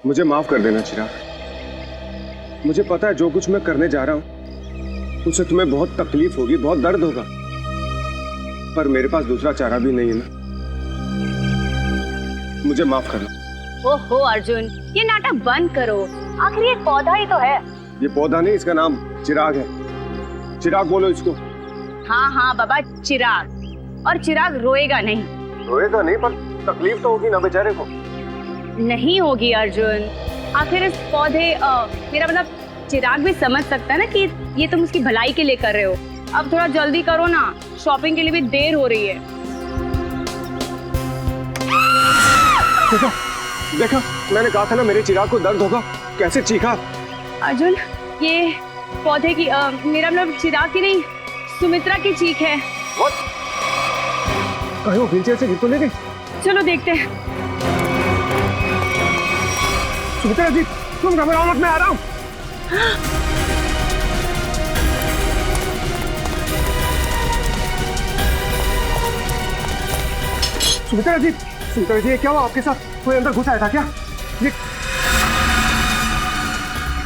मुझे माफ कर देना चिराग। मुझे पता है जो कुछ मैं करने जा रहा हूँ उससे तुम्हें बहुत तकलीफ होगी, बहुत दर्द होगा, पर मेरे पास दूसरा चारा भी नहीं है ना। मुझे माफ करना। ओहो अर्जुन, ये नाटक बंद करो। आखिर ये पौधा ही तो है। ये पौधा नहीं, इसका नाम चिराग है। चिराग बोलो इसको। हाँ हाँ बाबा, चिराग। और चिराग रोएगा नहीं। रोएगा नहीं, पर तकलीफ तो होगी ना बेचारे को। नहीं होगी अर्जुन। आखिर इस पौधे मेरा मतलब चिराग भी समझ सकता है ना कि ये तुम उसकी भलाई के लिए कर रहे हो। अब थोड़ा जल्दी करो ना, शॉपिंग के लिए भी देर हो रही है। देखा देखा, मैंने कहा था ना मेरे चिराग को दर्द होगा। कैसे चीखा। अर्जुन, ये पौधे की मेरा मतलब चिराग की नहीं, सुमित्रा की चीख है। कहीं वो व्हीलचेयर से गिर तो नहीं गई? चलो देखते हैं। सुमित्रा जी, तुम घबराओ मत, मैं आ रहा हूँ। सुमित्रा जी, ये क्या हुआ आपके साथ? कोई अंदर घुस आया था क्या? ये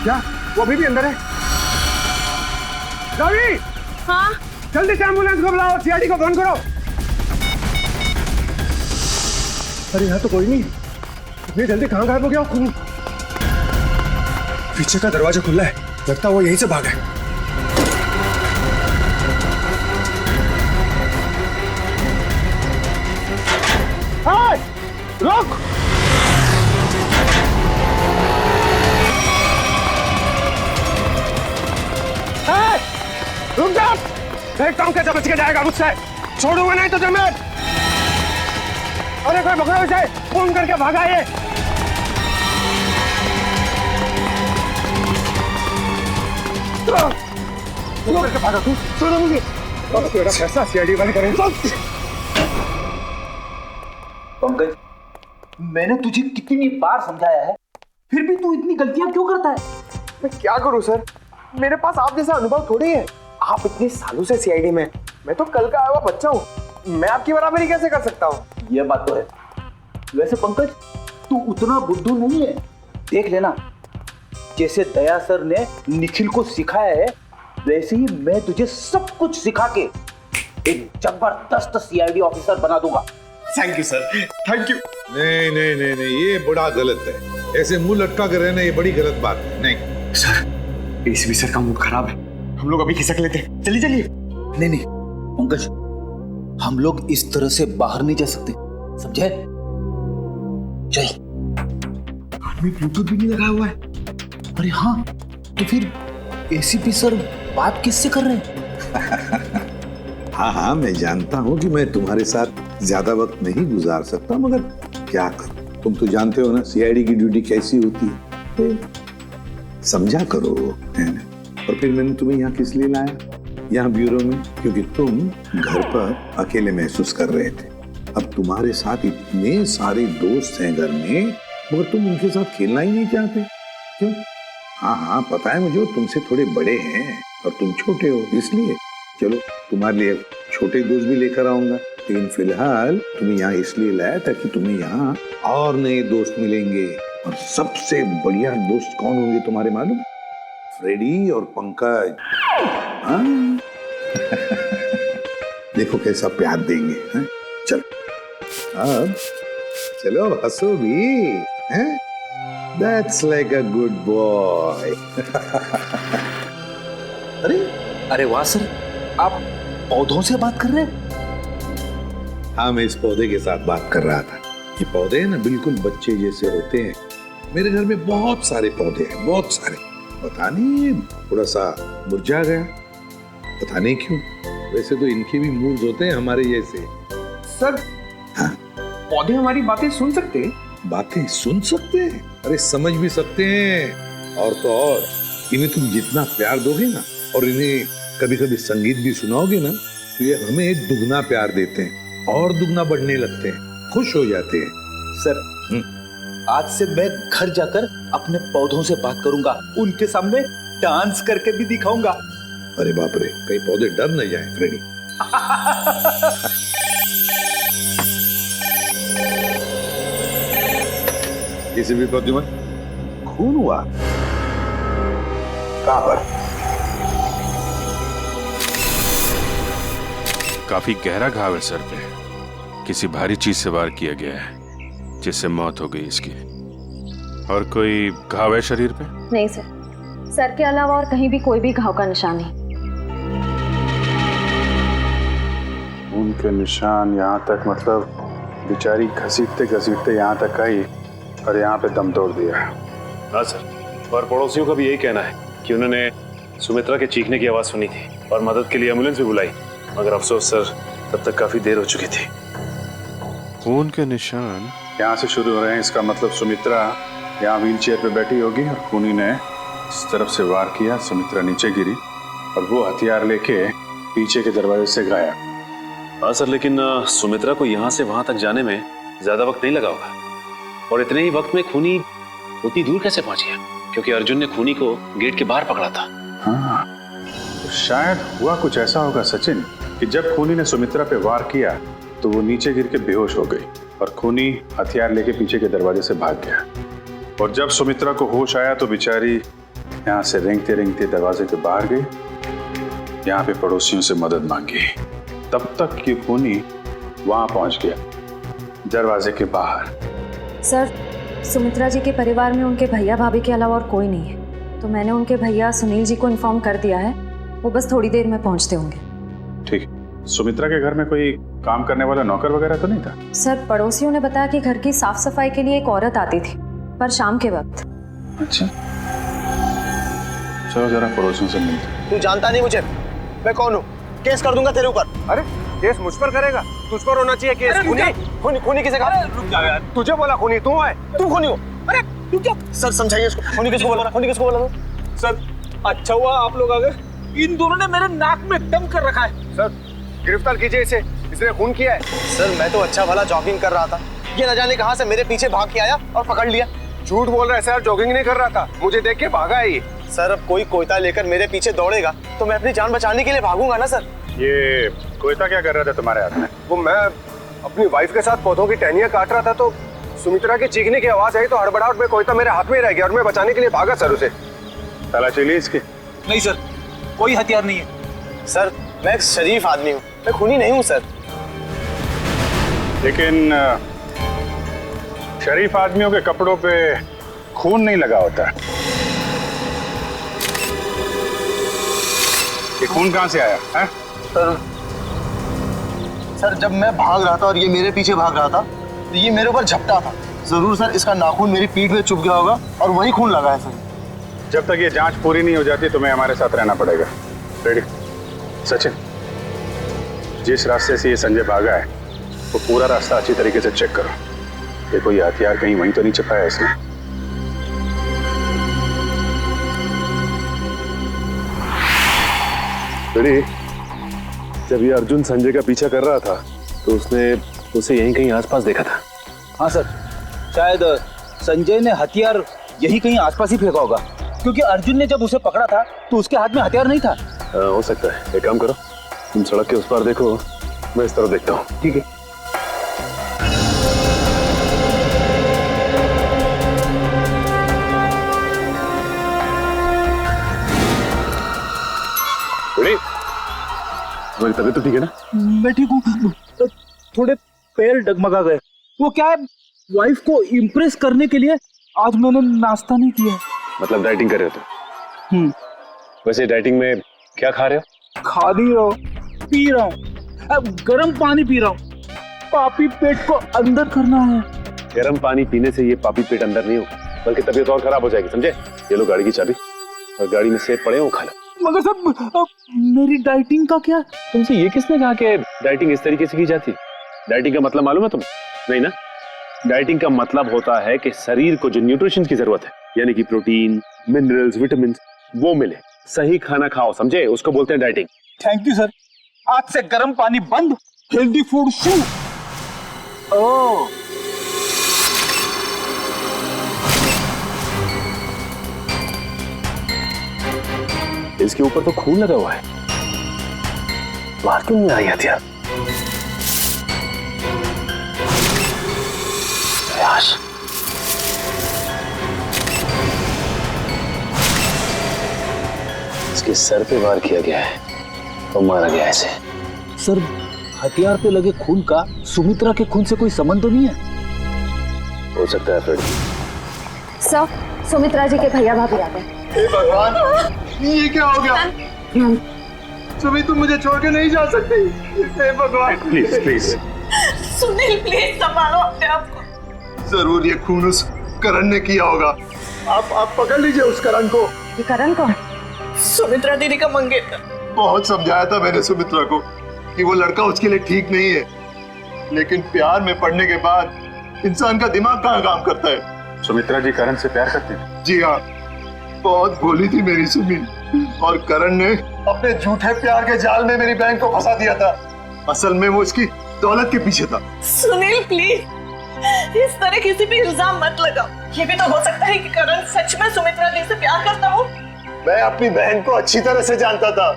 क्या? वो अभी भी अंदर है? रवि! हाँ? जल्दी से एम्बुलेंस को बुलाओ, सीआईडी को फोन करो। अरे यहाँ तो कोई नहीं। इतनी जल्दी कहाँ गायब हो गया? पीछे का दरवाजा खुला है, लगता है वो यहीं से भागा है। हाय! रुक! हाय! रुक जा! देखता हूँ कैसे बच के जाएगा मुझसे। छोड़ूंगा नहीं तुझे मैं। अरे कोई पकड़ो इसे, फोन करके भागा ये। करके भागा तू, छोड़ो मुझे। अब तेरा फैसला सीआईडी वाले करेंगे। पंकज, मैंने तुझे कितनी बार समझाया है, फिर भी तू इतनी गलतियां क्यों करता है? मैं क्या करूं सर, मेरे पास आप जैसा अनुभव थोड़ी है। आप इतने सालों से सीआईडी में, मैं तो कल का आया हुआ बच्चा हूँ। मैं आपकी बराबरी कैसे कर सकता हूँ? ये बात तो है। वैसे पंकज, तू उतना बुद्धू नहीं है। देख लेना, जैसे दया सर ने निखिल को सिखाया है, वैसे ही मैं तुझे सब कुछ सिखा के एक जबरदस्त सीआईडी ऑफिसर बना दूंगा। Thank you sir, thank you. नहीं नहीं नहीं नहीं, ये बड़ा गलत है। ऐसे मुंह लटका कर रहना ये बड़ी गलत बात है। नहीं सर, एसीपी सर का मूड खराब है, हम लोग अभी खिसक लेते हैं। चलिए चलिए। नहीं नहीं पंकज, हम लोग इस तरह से बाहर नहीं जा सकते, समझे? चल। आदमी ब्लूटूथ भी नहीं लगाया हुआ है। अरे हाँ, तो फिर एसीपी सर बात किससे कर रहे हैं? हाँ हाँ, मैं जानता हूँ कि मैं तुम्हारे साथ ज्यादा वक्त नहीं गुजार सकता, मगर क्या करूं, तुम तो जानते हो ना सीआईडी की ड्यूटी कैसी होती है। तो समझा करो, है ना? और फिर मैंने तुम्हें यहाँ किस लिए लाया, यहाँ ब्यूरो में, क्योंकि तुम घर पर अकेले महसूस कर रहे थे। अब तुम्हारे साथ इतने सारे दोस्त हैं घर में, मगर तुम उनके साथ खेलना ही नहीं चाहते। क्यों? हाँ हाँ पता है मुझे, तुमसे थोड़े बड़े हैं और तुम छोटे हो, इसलिए। चलो तुम्हारे लिए छोटे दोस्त भी लेकर आऊंगा, लेकिन फिलहाल तुम्हें यहाँ इसलिए लाया ताकि तुम्हें यहाँ और नए दोस्त मिलेंगे। और सबसे बढ़िया दोस्त कौन होंगे तुम्हारे मालूम? फ्रेडी और पंकज। हाँ? देखो कैसा प्यार देंगे। हाँ? चलो अब चलो, हंसो भी। हैं? That's like a good boy. अरे वाह सर, आप पौधों से बात कर रहे हैं? हाँ, मैं इस पौधे के साथ बात कर रहा था। ये पौधे हैं ना, बिल्कुल बच्चे जैसे होते हैं। मेरे घर में बहुत सारे पौधे हैं, बहुत सारे। पता नहीं थोड़ा सा मुरझा गया, पता नहीं क्यों। वैसे तो इनके भी मूड्स होते हैं हमारे जैसे। सर, हाँ? पौधे हमारी बातें सुन सकते हैं? बातें सुन सकते हैं, अरे समझ भी सकते हैं। और तो और इन्हें तुम जितना प्यार दोगे ना, और इन्हें कभी कभी संगीत भी सुनाओगे ना, तो ये हमें दुगना प्यार देते हैं और दुगना बढ़ने लगते हैं, खुश हो जाते हैं। सर, आज से मैं घर जाकर अपने पौधों से बात करूंगा, उनके सामने डांस करके भी दिखाऊंगा। अरे बाप रे, कहीं पौधे डर न जाए फ्रेडी। किसी भी प्रद्युमन, खून हुआ? कहां पर? काफी गहरा घाव है सर पे। किसी भारी चीज से वार किया गया है जिससे मौत हो गई इसकी। और कोई घाव है शरीर पे? नहीं सर, सर के अलावा और कहीं भी कोई भी घाव का निशान नहीं। उनके निशान यहाँ तक, मतलब बेचारी घसीटते घसीटते यहाँ तक आई और यहाँ पे दम तोड़ दिया। हाँ सर, और पड़ोसियों का भी यही कहना है कि उन्होंने सुमित्रा के चीखने की आवाज़ सुनी थी और मदद के लिए एम्बुलेंस भी बुलाई, मगर अफसोस सर तब तक काफ़ी देर हो चुकी थी। खून के निशान यहाँ से शुरू हो रहे हैं, इसका मतलब सुमित्रा यहाँ व्हीलचेयर पे बैठी होगी और खूनी ने इस तरफ से वार किया, सुमित्रा नीचे गिरी और वो हथियार लेके पीछे के दरवाजे से गायब। हाँ सर, लेकिन सुमित्रा को यहाँ से वहाँ तक जाने में ज़्यादा वक्त नहीं लगा होगा, और इतने ही वक्त में खूनी उतनी दूर कैसे पहुँच गया? क्योंकि अर्जुन ने खूनी को गेट के बाहर पकड़ा था। हाँ, तो शायद हुआ कुछ ऐसा होगा सचिन कि जब खूनी ने सुमित्रा पे वार किया तो वो नीचे गिर के बेहोश हो गई और खूनी हथियार लेके पीछे के दरवाजे से भाग गया। और जब सुमित्रा को होश आया तो बेचारी यहाँ से रेंगते रेंगते दरवाजे के बाहर गई, यहाँ पे पड़ोसियों से मदद मांगी। तब तक कि खूनी वहां पहुंच गया, दरवाजे के बाहर। सर, सुमित्रा जी के परिवार में उनके भैया भाभी के अलावा और कोई नहीं है, तो मैंने उनके भैया सुनील जी को इन्फॉर्म कर दिया है, वो बस थोड़ी देर में पहुंचते होंगे। ठीक। सुमित्रा के घर में कोई काम करने वाला नौकर वगैरह तो नहीं था? सर, पड़ोसियों ने बताया कि घर की साफ सफाई के लिए एक औरत आती थी, पर शाम के वक्त। अच्छा, चलो जरा पड़ोसियों से मिलते। तू जानता नहीं मुझे, मैं कौन हूँ? केस कर दूंगा तेरे ऊपर। अरे केस मुझ पर करेगा? तुझ पर होना चाहिए केस। खूनी खूनी किसे कहा? रुक जा यार, तुझे बोला खूनी तू है। तू खूनी हो? अरे तू क्या? सर समझाइए इसको। खूनी किसको बोला? खूनी किसको बोला? सर, अच्छा हुआ आप लोग आ गए। इन दोनों ने मेरे नाक में दम कर रखा है। सर गिरफ्तार कीजिए इसे, इसने खून किया है। सर मैं तो अच्छा भला जॉगिंग कर रहा था, ये न जाने कहां से मेरे पीछे भाग के आया और पकड़ लिया। झूठ बोल रहा है सर, जॉगिंग नहीं कर रहा था, मुझे देख के भागा है ये। सर अब कोई कोयता लेकर मेरे पीछे दौड़ेगा तो मैं अपनी जान बचाने के लिए भागूंगा ना सर। ये कोयता क्या कर रहा था तुम्हारे हाथ में? वो मैं अपनी वाइफ के साथ पौधों की टहनियां काट रहा था तो सुमित्रा की चीखने की आवाज आई तो हड़बड़ाहट में कोयता मेरे हाथ में रह गया और मैं बचाने के लिए भागा सर उसे। तलाशी ली इसकी? नहीं सर, कोई हथियार नहीं है। सर मैं एक शरीफ आदमी हूँ, मैं खूनी नहीं हूँ सर। लेकिन शरीफ आदमियों के कपड़ों पे खून नहीं लगा होता। ये खून कहाँ से आया है? सर जब मैं भाग रहा था और ये मेरे पीछे भाग रहा था तो ये मेरे ऊपर झपटा था। जरूर सर इसका नाखून मेरी पीठ में चुभ गया होगा और वही खून लगा है सर। जब तक ये जांच पूरी नहीं हो जाती तुम्हें हमारे साथ रहना पड़ेगा। रेडी? सचिन, जिस रास्ते से ये संजय भागा है वो पूरा रास्ता अच्छी तरीके से चेक करो, देखो ये हथियार कहीं वहीं तो नहीं छिपाया इसने। रेडी? जब ये अर्जुन संजय का पीछा कर रहा था तो उसने उसे यहीं कहीं आसपास देखा था। हाँ सर, शायद संजय ने हथियार यही कहीं आसपास ही फेंका होगा, क्योंकि अर्जुन ने जब उसे पकड़ा था तो उसके हाथ में हथियार नहीं था। हो सकता है। एक काम करो, तुम सड़क के उस पार देखो, मैं इस तरफ देखता हूँ। ठीक है। तुम्हारी तबीयत तो ठीक है ना? मैं ठीक हूँ, थोड़े पैर डगमगा गए। वो क्या है, वाइफ को इम्प्रेस करने के लिए आज मैंने नाश्ता नहीं किया। मतलब डाइटिंग कर रहे हो तुम? वैसे डाइटिंग में क्या खा रहे हो? खा नहीं रहा हूँ, पी रहा हूँ। अब गर्म पानी पी रहा हूँ, पापी पेट को अंदर करना है। गर्म पानी पीने से ये पापी पेट अंदर नहीं हो बल्कि तबीयत और खराब हो जाएगी, समझे? ये लो गाड़ी की चाबी और गाड़ी में सेब पड़े हो, खा लो। मगर सब मेरी डाइटिंग का क्या? तुमसे ये किसने कहा कि डाइटिंग इस तरीके से की जाती है? डाइटिंग का मतलब मालूम है तुम्हें? नहीं ना? डाइटिंग का मतलब होता है कि शरीर को जो न्यूट्रिशन की जरूरत है, यानी कि प्रोटीन, मिनरल्स, विटामिन, वो मिले। सही खाना खाओ, समझे? उसको बोलते हैं डाइटिंग। थैंक यू सर, आज से गर्म पानी बंद, हेल्दी फूड शुरू। ओह, इसके ऊपर तो खून लगा हुआ है, बाहर क्यों नहीं आई हथियार? उसके सर पे वार किया गया है और मारा गया ऐसे। सर, हथियार पे लगे खून का सुमित्रा के खून से कोई संबंध तो नहीं है? हो सकता है फ्रेडी। सर, सुमित्रा जी के भैया भाभी आ गए। हे भगवान, ये क्या हो गया? सुमी, तुम मुझे छोड़ के नहीं जा सकती। हे भगवान, प्लीज प्लीज। सुनील, प्लीज संभालो अपने आप को। जरूर ये खून उस करण ने किया होगा। आप पकड़ लीजिए उस करण को। ये करण कौन? सुमित्रा दीदी का मंगेतर। बहुत समझाया था मैंने सुमित्रा को कि वो लड़का उसके लिए ठीक नहीं है, लेकिन प्यार में पड़ने के बाद इंसान का दिमाग कहाँ काम करता है। सुमित्रा जी करण से प्यार करते हैं? जी हाँ, बहुत भोली थी मेरी सुमी, और करण ने अपने झूठे प्यार के जाल में मेरी बहन को फंसा दिया था। असल में वो इसकी दौलत के पीछे था। सुनील, प्लीज इस तरह किसी भी इल्जाम मत लगाओ। ये भी तो हो सकता है कि करण सच में सुमित्रा दी से प्यार करता हो। मैं अपनी बहन को अच्छी तरह से जानता था,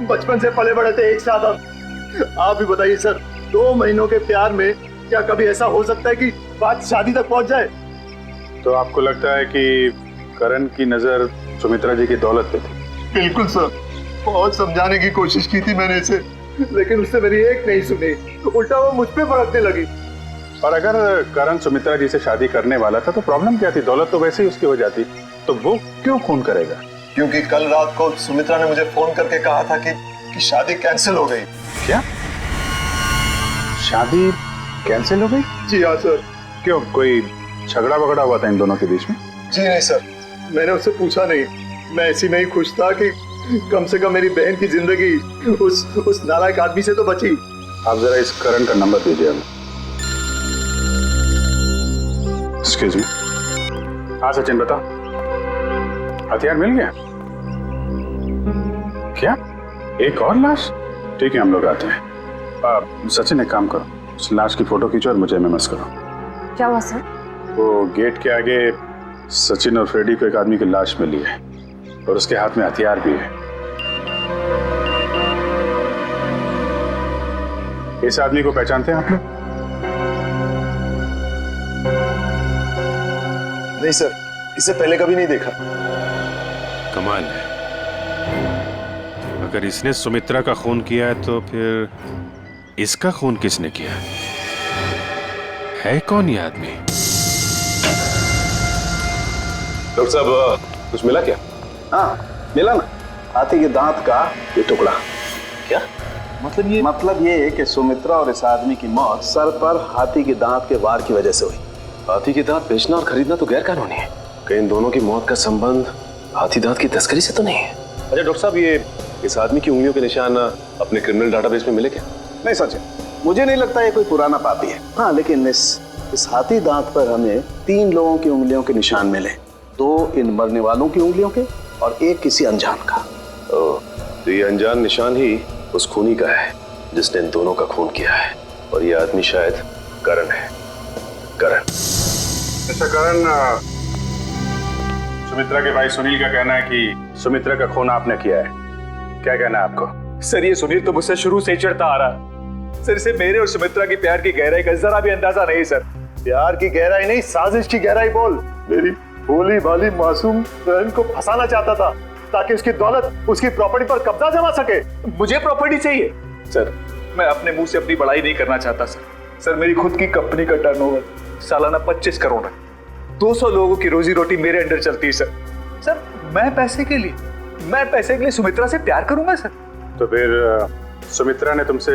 बचपन से पले बड़े थे एक साथ हम। आप भी बताइए सर, 2 महीनों के प्यार में क्या कभी ऐसा हो सकता है कि बात शादी तक पहुंच जाए? तो आपको लगता है कि करण की नजर सुमित्रा जी की दौलत पे थी? बिल्कुल सर, बहुत समझाने की कोशिश की थी मैंने इसे, लेकिन उससे मेरी एक नहीं सुनी, उल्टा वो मुझ पे भड़कने लगी। और अगर करण सुमित्रा जी से शादी करने वाला था तो प्रॉब्लम क्या थी? दौलत तो वैसे ही उसकी हो जाती, तो वो क्यों खून करेगा? क्योंकि कल रात को सुमित्रा ने मुझे फोन करके कहा था कि शादी कैंसिल हो गई। क्या? शादी कैंसिल हो गई? जी हाँ सर। क्यों, कोई झगड़ा वगड़ा हुआ था इन दोनों के बीच में? जी नहीं सर, मैंने उससे पूछा नहीं। मैं ऐसी में ही खुश था कि कम से कम मेरी बहन की जिंदगी उस नालायक आदमी से तो बची। आप जरा इस करण का नंबर दीजिए हमें। Excuse me. हाँ सचिन, बताओ, हथियार मिल गया? क्या, एक और लाश? ठीक है, हम लोग आते हैं। सचिन, एक काम करो, उस लाश की फोटो खींचो और मुझे एमएमएस करो। क्या हुआ सर? वो गेट के आगे सचिन और फ्रेडी को एक आदमी की लाश मिली है और उसके हाथ में हथियार भी है। इस आदमी को पहचानते हैं आप लोग? नहीं सर, इसे पहले कभी नहीं देखा। कमाल है, अगर इसने सुमित्रा का खून किया है तो फिर इसका खून किसने किया है कौन ये आदमी? डॉक्टर साहब, कुछ मिला क्या? हाँ, मिला ना, हाथी के दांत का ये टुकड़ा। क्या मतलब ये है कि सुमित्रा और इस आदमी की मौत सर पर हाथी के दांत के वार की वजह से हुई। हाथी के दांत बेचना और खरीदना तो गैर कानूनी है। कहीं इन दोनों की मौत का संबंध हाथी दांत की तस्करी से तो नहीं है? अच्छा डॉक्टर साहब, ये इस आदमी की उंगलियों के निशान अपने क्रिमिनल डाटाबेस में मिले क्या? नहीं सचिन, मुझे नहीं लगता ये कोई पुराना पापी है। हाँ, लेकिन इस हाथी दांत पर हमें 3 लोगों की उंगलियों के निशान मिले, 2 इन मरने वालों की उंगलियों के और 1 किसी अनजान का। तो ये अनजान निशान ही उस खूनी का है जिसने इन दोनों का खून किया है, और ये आदमी शायद करण है। करण। अच्छा करण, सुमित्रा के भाई सुनील का कहना है कि सुमित्रा का खून आपने किया है, क्या कहना है आपको? सर, ये सुनील तो मुझसे शुरू से ही चिढ़ता आ रहा है। सर, इसे मेरे और सुमित्रा की प्यार की गहराई का जरा भी अंदाजा नहीं सर। प्यार की गहराई नहीं, साजिश की गहराई बोल। मेरी भोली भाली मासूम बहन को फंसाना चाहता था ताकि उसकी दौलत, उसकी प्रॉपर्टी पर कब्जा जमा सके। मुझे प्रॉपर्टी चाहिए सर, मैं अपने मुंह से अपनी बड़ाई नहीं करना चाहता सर। सर, मेरी खुद की कंपनी का टर्नओवर सालाना 25 करोड़ है। 200 लोगों की रोजी रोटी मेरे अंडर चलती है सर। सर, मैं पैसे के लिए सुमित्रा से प्यार करूंगा सर? तो फिर सुमित्रा ने तुमसे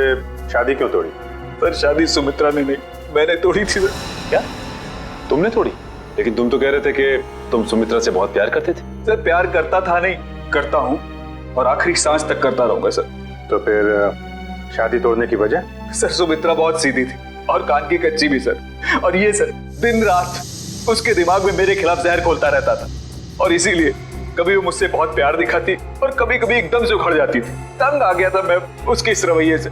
शादी क्यों तोड़ी? सर, शादी सुमित्रा ने नहीं, मैंने तोड़ी थी सर। क्या तुमने तोड़ी? लेकिन तुम तो कह रहे थे कि तुम सुमित्रा से बहुत प्यार करते थे। सर, प्यार करता था नहीं, करता हूँ और आखिरी सांस तक करता रहूंगा सर। तो फिर शादी तोड़ने की वजह? सर, सुमित्रा बहुत सीधी थी और कान की कच्ची भी सर। और ये सर, दिन रात उसके दिमाग में मेरे खिलाफ जहर घोलता रहता था, और इसीलिए कभी वो मुझसे बहुत प्यार दिखाती और कभी कभी एकदम से उखड़ जाती थी। तंग आ गया था मैं उसके इस रवैये से।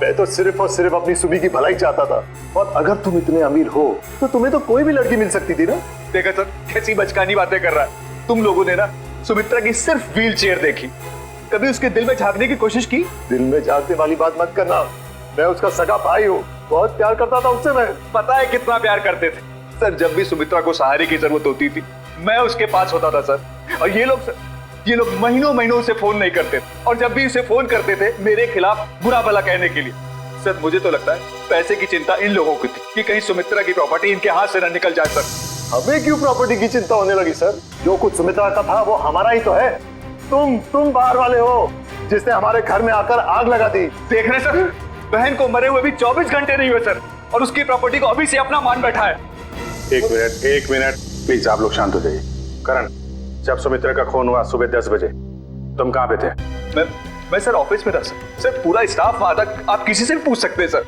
मैं तो सिर्फ और सिर्फ अपनी सुमी की भलाई चाहता था, और अगर तुम इतने अमीर हो तो तुम्हें तो कोई भी लड़की मिल सकती थी ना। देखा सर, कैसी बचकानी बातें कर रहा है। तुम लोगों ने ना सुमित्रा की सिर्फ व्हील चेयर देखी, कभी उसके दिल में झांकने की कोशिश की? दिल में झांकने वाली बात मत करना, मैं उसका सगा भाई हूँ, बहुत प्यार करता था उससे। मैं पता है कितना प्यार करते थे सर। जब भी सुमित्रा को सहारे की जरूरत होती थी मैं उसके पास होता था सर। और ये लोग सर, ये लोग महीनों महीनों से फोन नहीं करते और जब भी उसे फोन करते थे मेरे खिलाफ बुरा भला कहने के लिए। सर मुझे तो लगता है पैसे की चिंता इन लोगों की थी कि कहीं सुमित्रा की प्रॉपर्टी इनके हाथ से न निकल जाए। सर हमें क्यों प्रॉपर्टी की चिंता होने लगी सर? जो कुछ सुमित्रा का था वो हमारा ही तो है। तुम बाहर वाले हो जिसने हमारे घर में आकर आग लगा दी। देख रहे सर, बहन को मरे हुए भी 24 घंटे नहीं हुए सर, और उसकी प्रॉपर्टी को अभी से अपना मान बैठा है। एक मिनट प्लीज, आप लोग शांत हो जाइए। करण, जब सुमित्रा का खून हुआ सुबह 10 बजे तुम कहाँ पे थे? मैं सर ऑफिस में था सर, पूरा स्टाफ वहां था, आप किसी से भी पूछ सकते हैं सर।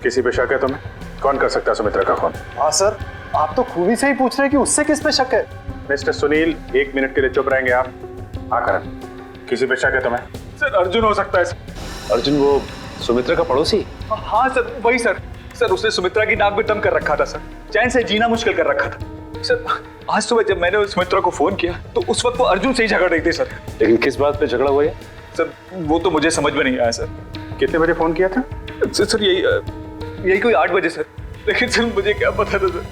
किसी पे शक है तुम्हें? कौन कर सकता है सुमित्रा का खून? हाँ सर, आप तो खूबी से ही पूछ रहे हैं कि उससे किस पे शक है। मिस्टर सुनील, 1 मिनट के लिए चुप रहेंगे आप? हाँ करण, किसी पे शक है तुम्हें? सर अर्जुन हो सकता है सर। अर्जुन वो सुमित्रा का पड़ोसी? हाँ सर वही सर। सर उसने सुमित्रा की नाक में दम कर रखा था सर, चैन से जीना मुश्किल कर रखा था सर। आज सुबह जब मैंने सुमित्रा को फोन किया तो उस वक्त वो अर्जुन से ही झगड़ रही थी सर। लेकिन किस बात पे झगड़ा हुआ है सर? वो तो मुझे समझ में नहीं आया सर। कितने बजे फोन किया था? सर यही कोई 8 बजे सर। लेकिन सर मुझे क्या पता था सर,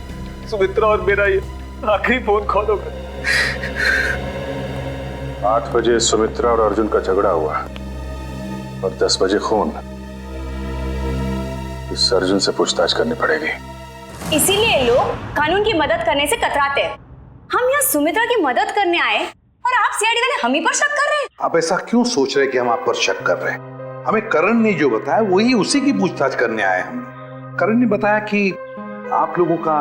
सुमित्रा और मेरा ये आखिरी फोन कॉल होगा। 8 बजे सुमित्रा और अर्जुन का झगड़ा हुआ और 10 बजे खून। इस अर्जुन से पूछताछ करनी पड़ेगी। इसीलिए लोग कानून की मदद करने से कतराते हैं। हम यहाँ सुमित्रा की मदद करने आए और आप सीआईडी वाले हम ही पर शक कर रहे हैं। आप ऐसा क्यों सोच रहे हैं कि हम आप पर शक कर रहे हैं? हमें करण ने जो बताया वही उसी की पूछताछ करने आए हम। करण ने बताया कि आप लोगों का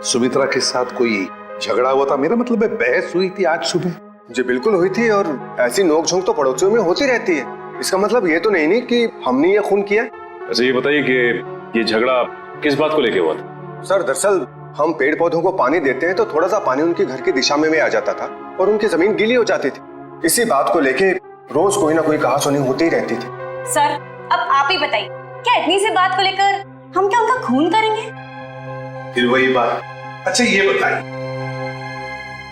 सुमित्रा के साथ कोई झगड़ा हुआ था। मेरा मतलब है बहस हुई थी आज सुबह। जी बिल्कुल हुई थी, और ऐसी नोकझोंक तो पड़ोसियों में होती रहती है। इसका मतलब ये तो नहीं कि हमने ये खून किया। अच्छा ये बताइए कि ये झगड़ा किस बात को लेके हुआ था? सर दरअसल हम पेड़ पौधों को पानी देते हैं तो थोड़ा सा पानी उनके घर की दिशा में भी आ जाता था और उनकी जमीन गीली हो जाती थी। इसी बात को लेके रोज कोई ना कोई कहासुनी होती ही रहती थी। सर अब आप ही बताइए, क्या इतनी सी बात को लेकर हम क्या उनका खून करेंगे? फिर वही बात। अच्छा ये बताइए,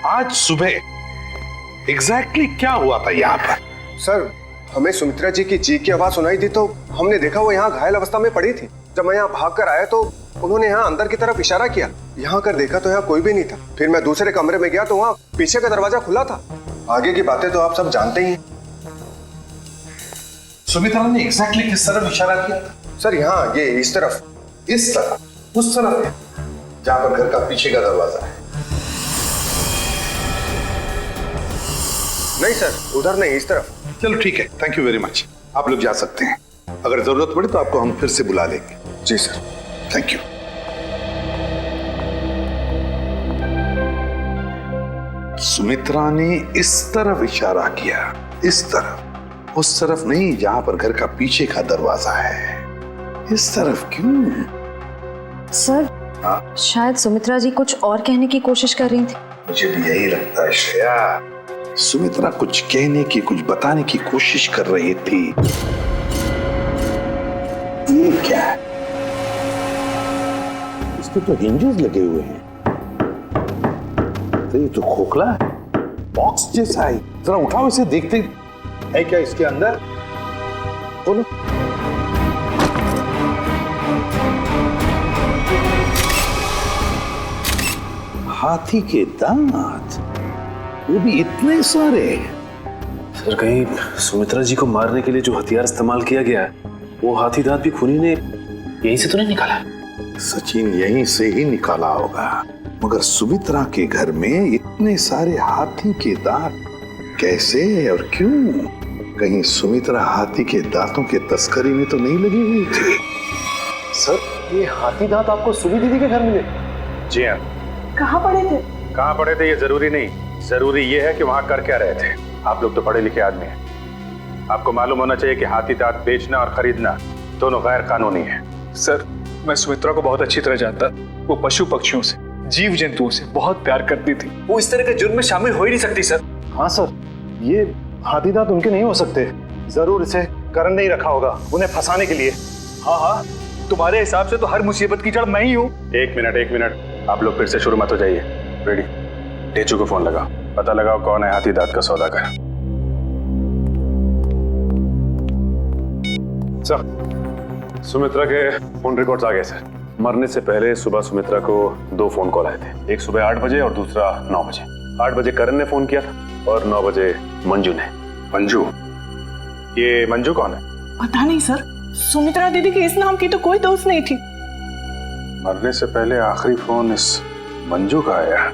आज सुबह एग्जैक्टली क्या हुआ था यहाँ पर? सर हमें सुमित्रा जी की चीख की आवाज सुनाई दी तो हमने देखा वो यहाँ घायल अवस्था में पड़ी थी। जब मैं यहाँ भाग कर आया तो उन्होंने यहाँ अंदर की तरफ इशारा किया। यहाँ कर देखा तो यहाँ कोई भी नहीं था। फिर मैं दूसरे कमरे में गया तो वहाँ पीछे का दरवाजा खुला था। आगे की बातें तो आप सब जानते ही हैं। सुमित्रा ने एग्जैक्टली किस तरफ इशारा किया था? सर यहाँ ये इस तरफ। इस तरफ? उस तरफ है जहाँ पर घर का पीछे का दरवाजा है? नहीं सर, उधर नहीं, इस तरफ। चलो ठीक है, थैंक यू वेरी मच। आप लोग जा सकते हैं। अगर जरूरत पड़े तो आपको हम फिर से बुला लेंगे। जी सर, थैंक यू। सुमित्रा ने इस तरफ इशारा किया, इस तरफ, उस तरफ नहीं जहां पर घर का पीछे का दरवाजा है। इस तरफ क्यों? सर शायद सुमित्रा जी कुछ और कहने की कोशिश कर रही थी। मुझे भी यही लगता है श्रेया। सुमित्रा कुछ कहने की, कुछ बताने की कोशिश कर रही थी। ये क्या है? इसके तो हिंजेस लगे हुए हैं। तो ये तो खोखला है, बॉक्स जैसा है। जरा उठाओ इसे, देखते है क्या इसके अंदर। बोलो। हाथी के दांत, वो भी इतने सारे। सर कहीं सुमित्रा जी को मारने के लिए जो हथियार इस्तेमाल किया गया है वो हाथी दांत भी खूनी ने यहीं से तो नहीं निकाला? सचिन यहीं से ही निकाला होगा, मगर सुमित्रा के घर में इतने सारे हाथी के दांत कैसे और क्यों? कहीं सुमित्रा हाथी के दांतों के तस्करी में तो नहीं लगी हुई थी? सर ये हाथी दांत आपको सुनी दीदी के घर मिले? जी हाँ। कहाँ पड़े थे? कहाँ पड़े थे ये जरूरी नहीं, जरूरी ये है कि वहां कर क्या रहे थे। आप लोग तो पढ़े लिखे आदमी हैं, आपको मालूम होना चाहिए कि हाथी दांत बेचना और खरीदना दोनों गैर कानूनी है। सर मैं सुमित्रा को बहुत अच्छी तरह जानता। वो पशु पक्षियों से, जीव जंतुओं से बहुत प्यार करती थी। वो इस तरह के जुर्म में शामिल हो ही नहीं सकती सर। हाँ सर, ये हाथी दांत उनके नहीं हो सकते। जरूर इसे करण ने ही रखा होगा उन्हें फंसाने के लिए। हाँ, तुम्हारे हिसाब से तो हर मुसीबत की जड़ मैं ही हूँ। एक मिनट, आप लोग फिर से शुरू मत हो जाइए। रेडी, टेचू को फोन लगाओ, पता लगाओ कौन है हाथी दांत का सौदागर। सर सुमित्रा के फोन रिकॉर्ड्स आ गए सर। मरने से पहले सुबह सुमित्रा को 2 फोन कॉल आए थे, एक सुबह 8 बजे और दूसरा 9 बजे। 8 बजे करण ने फोन किया था और 9 बजे मंजू ने। मंजू? ये मंजू कौन है? पता नहीं सर, सुमित्रा दीदी के इस नाम की तो कोई दोस्त नहीं थी। मरने से पहले आखिरी फोन इस मंजू का आया।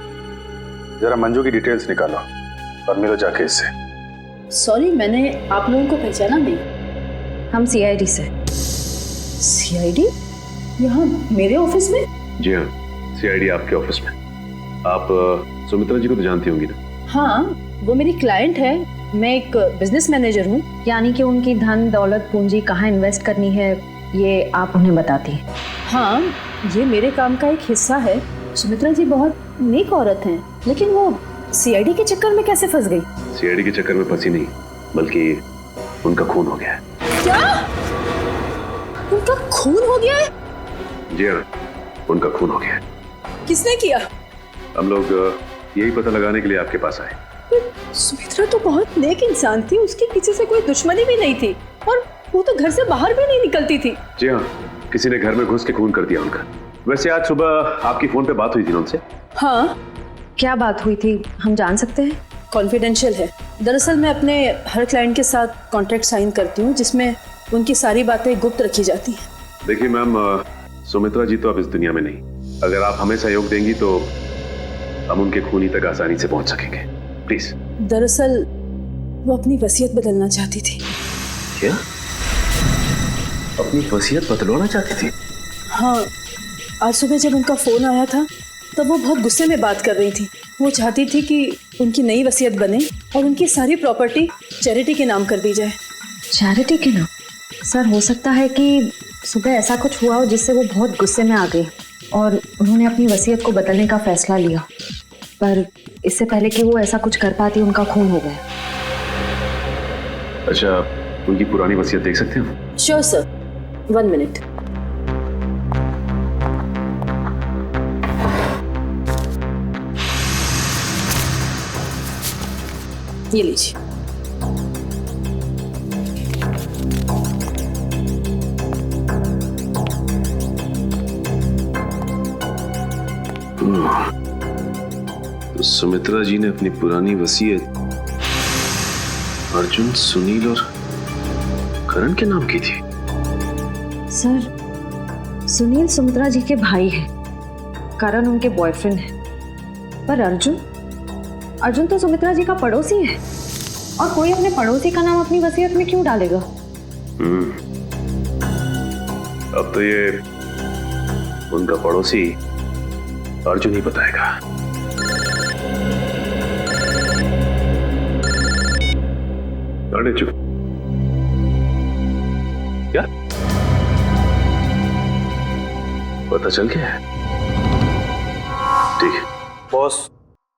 जरा मंजू की डिटेल्स निकालो और मिलो जाके इससे। सॉरी, मैंने आप लोगों को पहचाना नहीं। हम सीआईडी से। सीआईडी? यहाँ मेरे ऑफिस में? जी हाँ, सीआईडी आपके ऑफिस में। आप सुमित्रा जी को तो जानती होंगी ना? हाँ, वो मेरी क्लाइंट है। मैं एक बिजनेस मैनेजर हूँ। यानी कि उनकी धन दौलत पूंजी कहाँ इन्वेस्ट करनी है ये आप उन्हें बताती हैं? हाँ, ये मेरे काम का एक हिस्सा है। सुमित्रा जी बहुत नेक औरत हैं, लेकिन वो सीआईडी के चक्कर में कैसे फंस गई? सीआईडी के चक्कर में फंसी नहीं, बल्कि उनका खून हो गया है। क्या? उनका खून हो गया है? जी हाँ, उनका खून हो गया है। किसने किया? हम लोग यही पता लगाने के लिए आपके पास आए। सुमित्रा तो बहुत नेक इंसान थी, उसके किसी से कोई दुश्मनी भी नहीं थी और वो तो घर से बाहर भी नहीं निकलती थी। जी हाँ, किसी ने घर में घुस के खून कर दिया उनका। वैसे आज सुबह आपकी फोन पे बात हुई थी ना उनसे? हाँ। क्या बात हुई थी, हम जान सकते हैं? कॉन्फिडेंशियल है। दरअसल मैं अपने हर क्लाइंट के साथ कॉन्ट्रैक्ट साइन करती हूँ जिसमें उनकी सारी बातें गुप्त रखी जाती हैं। देखिए मैम, सुमित्रा जी तो अब इस दुनिया में नहीं। अगर आप हमें सहयोग देंगी तो हम उनके खूनी तक आसानी से पहुंच सकेंगे। प्लीज। दरअसल वो अपनी वसीयत बदलना चाहती थी। क्या? अपनी वसीयत बदलवाना चाहती थी? हाँ, आज सुबह जब उनका फोन आया था तब वो बहुत गुस्से में बात कर रही थी। वो चाहती थी कि उनकी नई वसीयत बने और उनकी सारी प्रॉपर्टी चैरिटी के नाम कर दी जाए। चैरिटी के नाम? सर, हो सकता है कि सुबह ऐसा कुछ हुआ हो जिससे वो बहुत गुस्से में आ गई और उन्होंने अपनी वसीयत को बदलने का फैसला लिया, पर इससे पहले कि वो ऐसा कुछ कर पाती उनका खून हो गया। अच्छा, उनकी पुरानी वसीयत देख सकते हैं? Sure sir, 1 minute. ये लीजिए। तो सुमित्रा जी ने अपनी पुरानी वसीयत अर्जुन, सुनील और करण के नाम की थी। सर, सुनील सुमित्रा जी के भाई हैं, करण उनके बॉयफ्रेंड है, पर अर्जुन तो सुमित्रा जी का पड़ोसी है और कोई अपने पड़ोसी का नाम अपनी वसीयत में क्यों डालेगा? अब तो ये उनका पड़ोसी अर्जुन ही बताएगा। अरे चुप। क्या पता चल गया है? ठीक है बॉस,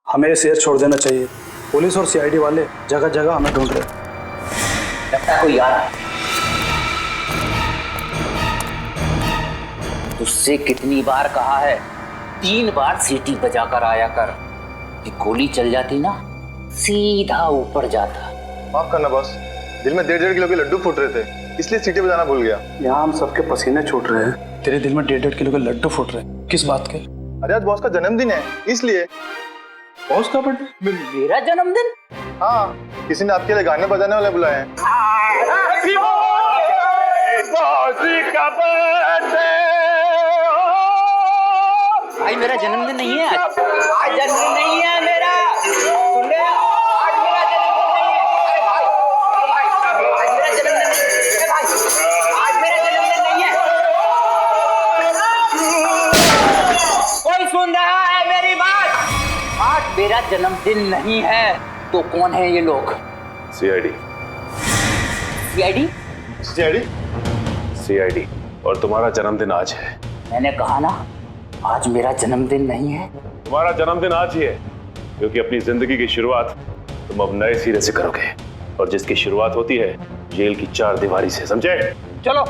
हमें शेयर छोड़ देना चाहिए। पुलिस और सीआईडी वाले जगह जगह हमें ढूंढ रहे। लगता कोई आ रहा है। तुझसे कितनी बार कहा है, 3 बार सीटी बजा कर आया कर। कि गोली चल जाती ना, सीधा ऊपर जाता। माफ करना बॉस, दिल में 1.5 किलो के लड्डू फूट रहे थे, इसलिए सीटी बजाना भूल गया। यहाँ हम सबके पसीने छूट रहे हैं, तेरे दिल में 1.5 किलो के लड्डू फूट रहे हैं। किस बात के? अरे आज बॉस का जन्मदिन है, इसलिए। बॉस का बर्थडे? मेरा जन्मदिन? हाँ, किसी ने आपके लिए गाने बजाने वाले बुलाए हैं। भाई मेरा जन्मदिन नहीं है आज जन्मदिन नहीं है मेरा। सुन ले, आज मेरा जन्मदिन नहीं है। अरे भाई आज मेरा जन्मदिन नहीं है। भाई आज मेरा जन्मदिन नहीं है। कोई सुन रहा है मेरी बात? आज मेरा जन्मदिन नहीं है। तो कौन है ये लोग? सीआईडी। सीआईडी? सीआईडी? सीआईडी। और तुम्हारा जन्मदिन आज है। मैंने कहा ना, आज मेरा जन्मदिन नहीं है। तुम्हारा जन्मदिन आज ही है, क्योंकि अपनी जिंदगी की शुरुआत तुम अब नए सिरे से करोगे, और जिसकी शुरुआत होती है जेल की 4 दीवारी से, समझे? चलो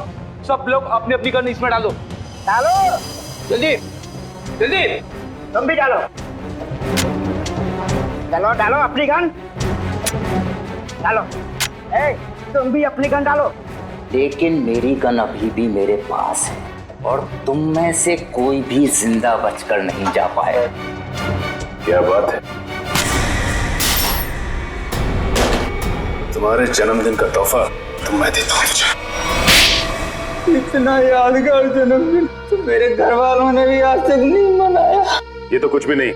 सब लोग अपनी अपनी गन इसमें डालो। डालो जल्दी जल्दी। तुम भी डालो। डालो डालो अपनी गन डालो। तुम भी अपनी गन डालो। लेकिन मेरी गन अभी भी मेरे पास है और तुम में से कोई भी जिंदा बचकर नहीं जा पाए। क्या बात है? तुम्हारे जन्मदिन का तोहफा तो मैं देता हूँ। इतना यादगार जन्मदिन तो मेरे घर वालों ने भी आज तक नहीं मनाया। ये तो कुछ भी नहीं,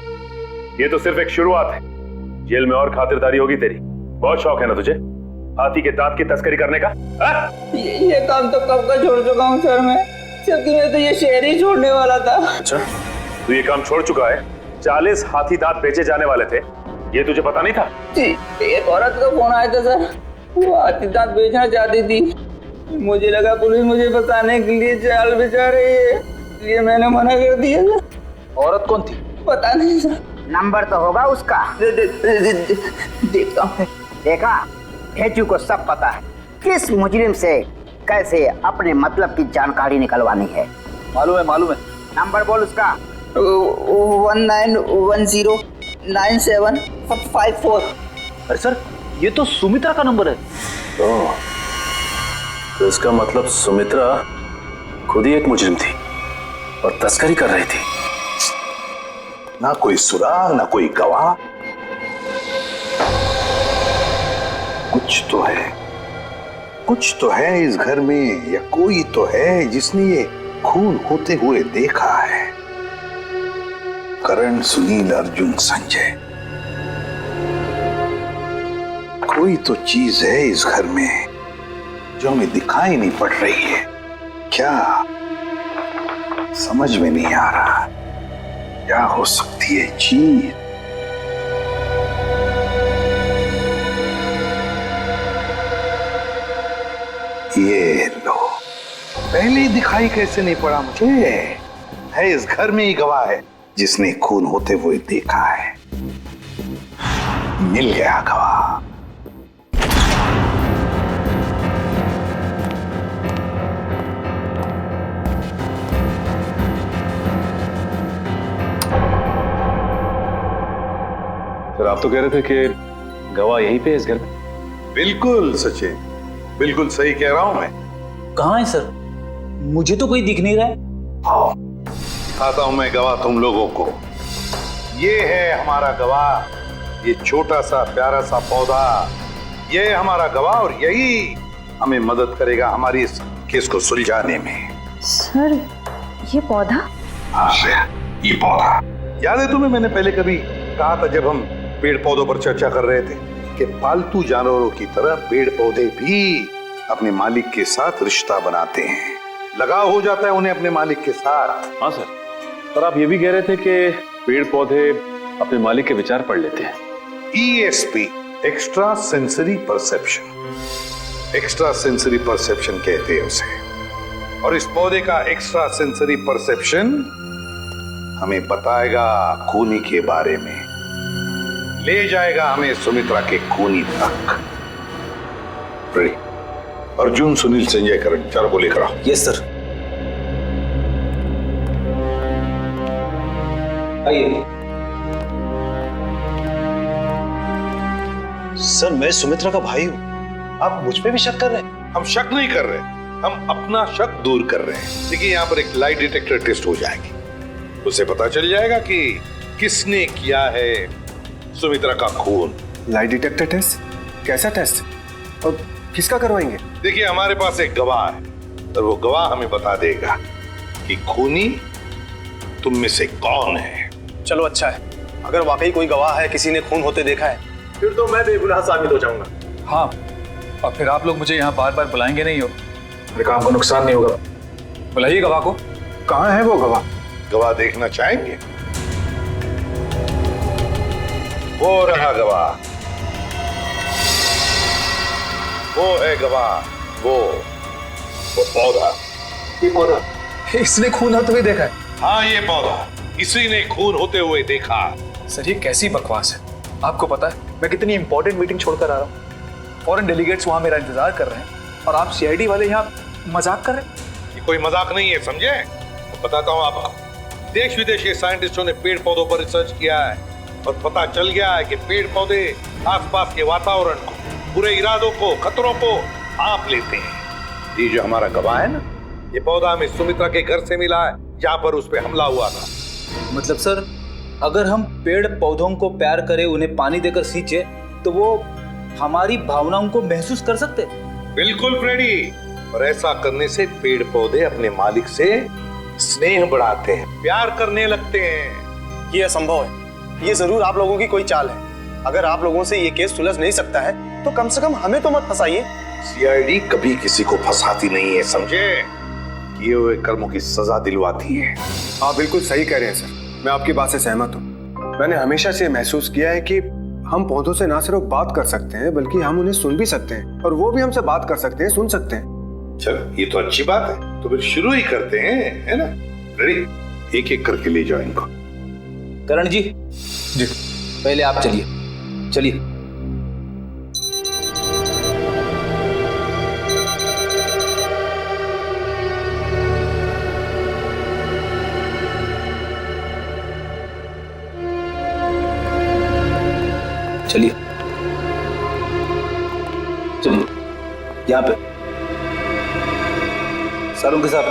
ये तो सिर्फ एक शुरुआत है। जेल में और खातिरदारी होगी तेरी। बहुत शौक है ना तुझे हाथी के दांत की तस्करी करने का? ये काम तो कब का छोड़ चुका हूँ सर मैं, जबकि मैं तो ये शहर ही छोड़ने वाला था। अच्छा, तू ये काम छोड़ चुका है? 40 हाथी दांत बेचे जाने वाले थे, ये तुझे पता नहीं था? जी, एक औरत का फोन आया था सर, वो हाथी दांत बेचना चाहती थी। मुझे लगा पुलिस मुझे फंसाने के लिए जाल बिछा रही है, इसलिए मैंने मना कर दिया सर। औरत कौन थी? पता नहीं सर। नंबर तो होगा उसका। देखता हूँ। देखा, भेजू को सब पता है किस मुजरिम से कैसे अपने मतलब की जानकारी निकलवानी है। मालूम है। नंबर बोल उसका। 19109754। अरे सर, ये तो सुमित्रा का नंबर है। तो इसका मतलब सुमित्रा खुद ही एक मुजरिम थी और तस्करी कर रही थी। ना कोई सुराग ना कोई गवाह, कुछ तो है इस घर में, या कोई तो है जिसने ये खून होते हुए देखा है। करण, सुनील, अर्जुन, संजय, कोई तो चीज है इस घर में जो हमें दिखाई नहीं पड़ रही है। क्या समझ में नहीं आ रहा, क्या हो सकती है चीज? ये लो, पहले दिखाई कैसे नहीं पड़ा मुझे? है इस घर में ही गवाह है जिसने खून होते हुए देखा है। मिल गया गवाह। सर, आप तो कह रहे थे कि गवाह यहीं पे है इस घर में। बिल्कुल सचिन, बिल्कुल सही कह रहा हूं मैं। कहाँ है सर? मुझे तो कोई दिख नहीं रहा है। आओ, दिखाता हूं मैं गवाह तुम लोगों को। ये है हमारा गवाह, ये छोटा सा प्यारा सा पौधा, ये है हमारा गवाह और यही हमें मदद करेगा हमारी इस केस को सुलझाने में। सर, ये पौधा? हाँ, ये पौधा याद है तुम्हें? मैंने पहले कभी कहा था जब हम पेड़ पौधों पर चर्चा कर रहे थे कि पालतू जानवरों की तरह पेड़ पौधे भी अपने मालिक के साथ रिश्ता बनाते हैं, लगाव हो जाता है उन्हें अपने मालिक के साथ। हाँ सर, पर आप ये भी कह रहे थे कि पेड़ पौधे अपने मालिक के विचार पढ़ लेते हैं। ESP, extra sensory perception, extra sensory perception कहते हैं उसे। और इस पौधे का एक्स्ट्रा सेंसरी परसेप्शन हमें बताएगा खूनी के बारे में, ले जाएगा हमें सुमित्रा के खूनी तक। अर्जुन, सुनील, संजय, करण, चारों को लेकर आओ। Yes sir. आइए सर, मैं सुमित्रा का भाई हूं, आप मुझ पे भी शक कर रहे हैं? हम शक नहीं कर रहे, हम अपना शक दूर कर रहे हैं। देखिए, यहाँ पर एक लाई डिटेक्टर टेस्ट हो जाएगी, उसे पता चल जाएगा कि किसने किया है सुमित्रा का खून। Lie detector test? कैसा टेस्ट और किसका करवाएंगे? देखिए, हमारे पास एक गवाह है और वो गवाह हमें बता देगा कि खूनी तुम में से कौन है। चलो अच्छा है, अगर वाकई कोई गवाह है, किसी ने खून होते देखा है, फिर तो मैं बेगुनाह साबित हो जाऊंगा। हाँ, और फिर आप लोग मुझे यहाँ बार बार बुलाएंगे नहीं हो, मेरे काम को नुकसान नहीं होगा। बुलाइए गवाह को। कहाँ है वो गवाह? गवाह देखना चाहेंगे? वो रहा गवाह, वो है गवाह, वो पौधा। ये पौधा इसने खून होते हुए देखा है? हाँ, ये पौधा इसी ने खून होते हुए देखा। सर, ये कैसी बकवास है? आपको पता है मैं कितनी इंपॉर्टेंट मीटिंग छोड़कर आ रहा हूँ, फॉरेन डेलीगेट्स वहां मेरा इंतजार कर रहे हैं, और आप CID वाले यहाँ मजाक कर रहे हैं? ये कोई मजाक नहीं है, समझे? तो बताता हूँ आपको, देश विदेश के साइंटिस्टों ने पेड़ पौधों पर रिसर्च किया है और पता चल गया है कि पेड़ पौधे आसपास के वातावरण को, बुरे इरादों को, खतरों को भांप लेते हैं। ये जो हमारा गवाह है ना, ये पौधा हमें सुमित्रा के घर से मिला है जहाँ पर उस पे हमला हुआ था। मतलब सर, अगर हम पेड़ पौधों को प्यार करें, उन्हें पानी देकर सींचे, तो वो हमारी भावनाओं को महसूस कर सकते। बिल्कुल फ्रेडी, और ऐसा करने से पेड़ पौधे अपने मालिक से स्नेह बढ़ाते हैं, प्यार करने लगते हैं। ये असंभव है। ये जरूर आप लोगों की कोई चाल है। अगर आप लोगों से ये केस सुलझ नहीं सकता है तो कम से कम हमें तो मत फंसाइए। सीआईडी कभी किसी को फंसाती नहीं है, समझे? किए हुए कर्मों की सजा दिलवाती है। आप बिल्कुल सही कह रहे हैं सर, मैं आपकी बात से सहमत हूँ। मैंने हमेशा से महसूस किया है कि हम पौधों से ना सिर्फ बात कर सकते हैं बल्कि हम उन्हें सुन भी सकते हैं, और वो भी हमसे बात कर सकते हैं, सुन सकते हैं। चलो ये तो अच्छी बात है, तो फिर शुरू ही करते हैं, है ना? रेडी? एक एक करके ले जाओ इनको। करण जी, पहले आप चलिए। चलिए। चलिए चलिए, यहाँ पे सरों के साथ।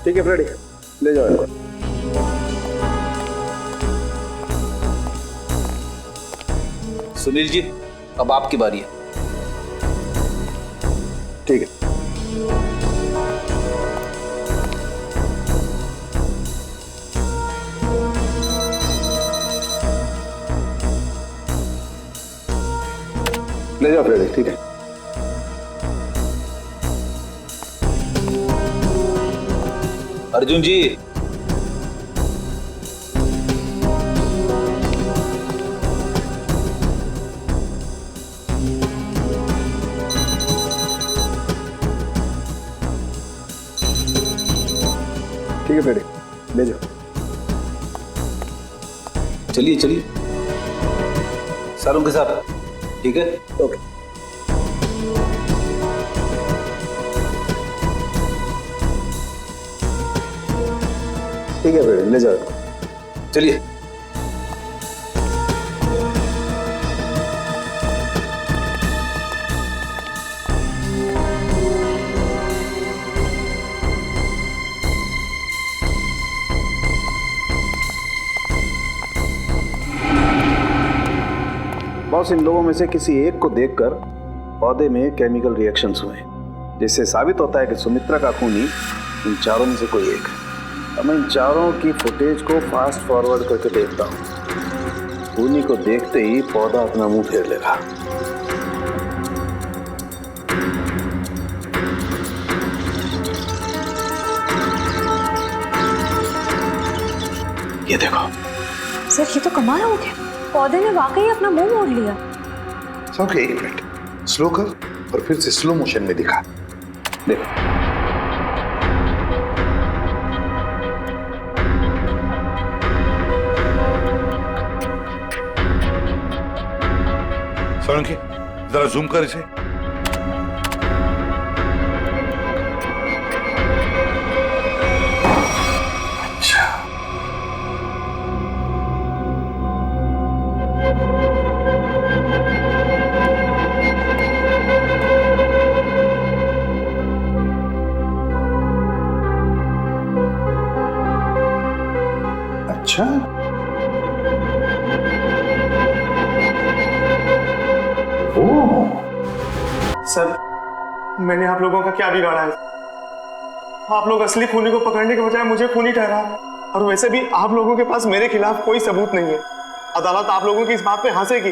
ठीक है फ्रेडी, ले जाओ इनको। सुनील जी, अब आपकी बारी है। ठीक है। ले जाओ फ्रेडी, ठीक है। अर्जुन जी, ठीक है फ्रेडी, ले जाओ। चलिए चलिए, सरों के साथ। ठीक है, ओके। ठीक है फ्रेडी, ले जाओ। चलिए। बॉस, इन लोगों में से किसी एक को देखकर पौधे में केमिकल रिएक्शंस हुए, जिससे साबित होता है कि सुमित्रा का खूनी इन चारों में से कोई एक है। अब मैं इन चारों की फुटेज को फास्ट फॉरवर्ड करके देखता हूँ। खूनी को देखते ही पौधा अपना मुंह फेर लेगा। ये देखो सर, ये तो कमाल हो गया, पौधे ने वाकई अपना मुंह मोड़ लिया। ओके, एक मिनट, स्लो कर और फिर से स्लो मोशन में दिखा। देखो, सोलंकी, जरा जूम कर इसे। अच्छा, अच्छा, सर मैंने आप लोगों का क्या बिगाड़ा है? आप लोग असली खूनी को पकड़ने के बजाय मुझे खूनी ठहरा है, और वैसे भी आप लोगों के पास मेरे खिलाफ कोई सबूत नहीं है। अदालत आप लोगों की इस बात पे हंसेगी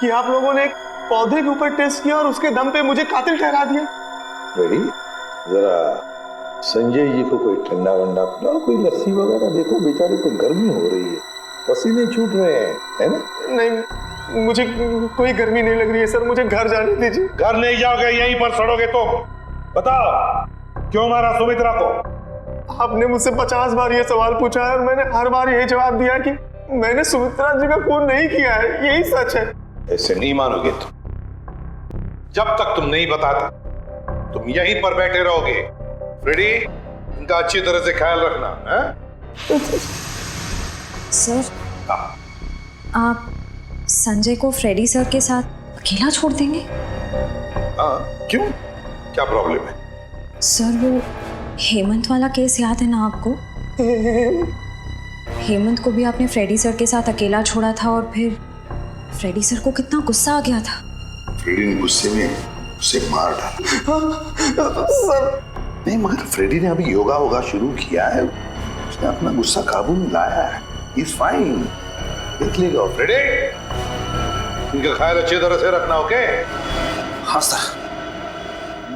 कि आप लोगों ने एक पौधे के ऊपर टेस्ट किया और उसके दम पे मुझे कातिल ठहरा दिया। रेडी? जरा संजय जी को कोई ठंडा वंडा पिलाओ, कोई लस्सी वगैरह। देखो बेचारे को गर्मी हो रही है, पसीने छूट रहे हैं, है ना? नहीं, मुझे कोई गर्मी नहीं लग रही है सर, मुझे घर जाने दीजिए। घर नहीं जाओगे, यहीं पर सड़ोगे तुम। बताओ, क्यों मारा सुमित्रा को? आपने मुझसे 50 बार ये सवाल पूछा है और मैंने हर बार यही जवाब दिया कि मैंने सुमित्रा जी का खून नहीं किया है, यही सच है। ऐसे नहीं मानोगे तुम। जब तक तुम नहीं बताते तुम यहीं पर बैठे रहोगे। फ्रेडी, इनका अच्छी तरह से ख्याल रखना है? सर, आप संजय को फ्रेडी सर के साथ अकेला छोड़ देंगे? हाँ, क्यों? क्या प्रॉब्लम है? सर वो हेमंत वाला केस याद है ना आपको? हेमंत को भी आपने फ्रेडी सर के साथ अकेला छोड़ा था और फिर फ्रेडी सर को कितना गुस्सा आ गया था। फ्रेडी ने गुस्से में उसे मार डाला। सर नहीं, मगर फ्रेडी ने अभी योगा शुरू किया है, उसने अपना गुस्सा काबू में लाया है। इज फाइन, देख लेगा। फ्रेडी, इनका ख्याल अच्छी तरह से रखना, ओके? हाँ सर,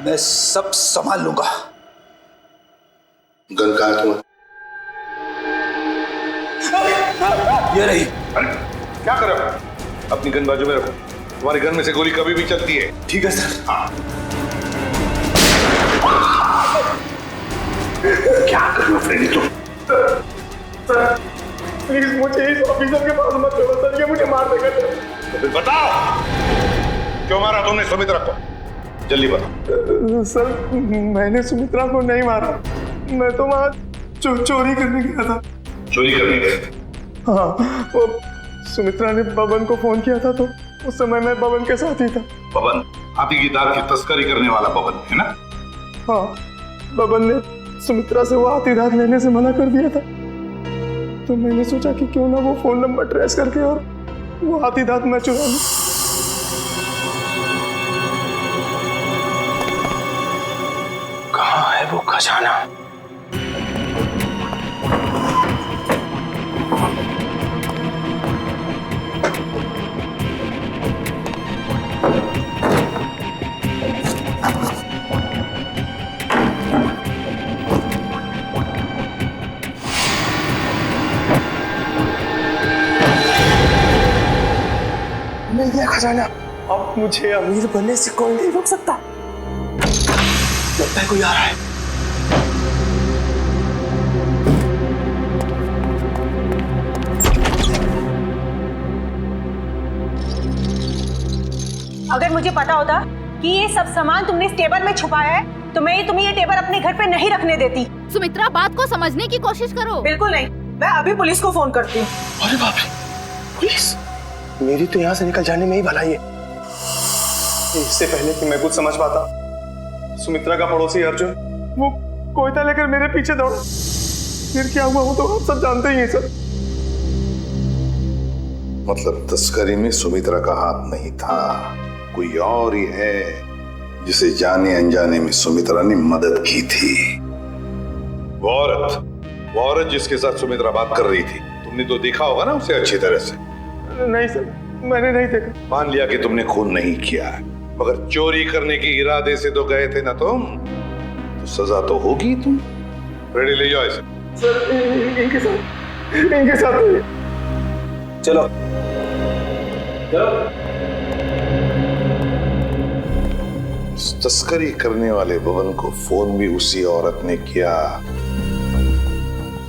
मैं सब संभाल लूंगा। गन कहाँ है तुम्हारा? ये रही। अरे क्या कर रहे हो? अपनी गन बाजू में रखो, तुम्हारी गन में से गोली कभी भी चलती है। ठीक है सर। हाँ। क्या कर रहे हो फ्रेडी तुम? प्लीज मुझे इस ऑफिसर के पास मत छोड़ो सर, ये मुझे मार देगा। तो फिर बताओ, क्यों मारा तुमने सुमित्रा को? जल्दी बताओ। सर मैंने सुमित्रा को नहीं मारा, मैं तो वहाँ चोरी करने गया था। चोरी करने गए? हाँ, वो सुमित्रा ने बबन को फोन किया था, तो उस समय मैं बबन के साथ ही था। बबन हाथी की दांत की तस्करी करने वाला बबन है ना? हाँ, बबन ने सुमित्रा से वो हाथी दांत लेने से मना कर दिया था, तो मैंने सोचा कि क्यों ना वो फोन नंबर ट्रेस करके और वो हाथी दांत मैं चुरा लूं। कहाँ है वो खजाना? मिल गया खजाना। अब मुझे अमीर बनने से कोई नहीं रोक सकता। लगता है कोई आ रहा है। अगर मुझे पता होता कि ये सब सामान तुमने इस टेबल में छुपाया है तो मैं तुम्हें ये टेबल अपने घर पे नहीं रखने देती। सुमित्रा, बात को समझने की कोशिश करो। बिल्कुल नहीं, मैं अभी पुलिस को फोन करती हूँ। अरे बाप रे, पुलिस? मेरी तो यहाँ से निकल जाने में ही भलाई है। इससे पहले कि मैं कुछ समझ पाता, सुमित्रा का पड़ोसी अर्जुन वो कोयता लेकर मेरे पीछे दौड़ा। फिर क्या हुआ वो तो आप सब जानते ही हैं सर। मतलब तस्करी में सुमित्रा का हाथ नहीं था, कोई और ही है जिसे जाने अनजाने में सुमित्रा ने मदद की थी। वो औरत जिसके साथ सुमित्रा बात कर रही थी, तुमने तो देखा होगा ना उसे अच्छी तरह से? नहीं सर, मैंने नहीं देखा। मान लिया कि तुमने खून नहीं किया, मगर चोरी करने के इरादे से तो गए थे ना तुम, तो सजा तो होगी तुम। रेडी, ले जाओ इसे। सर इनके साथ चलो तस्करी करने वाले बबन को फोन भी उसी औरत ने किया,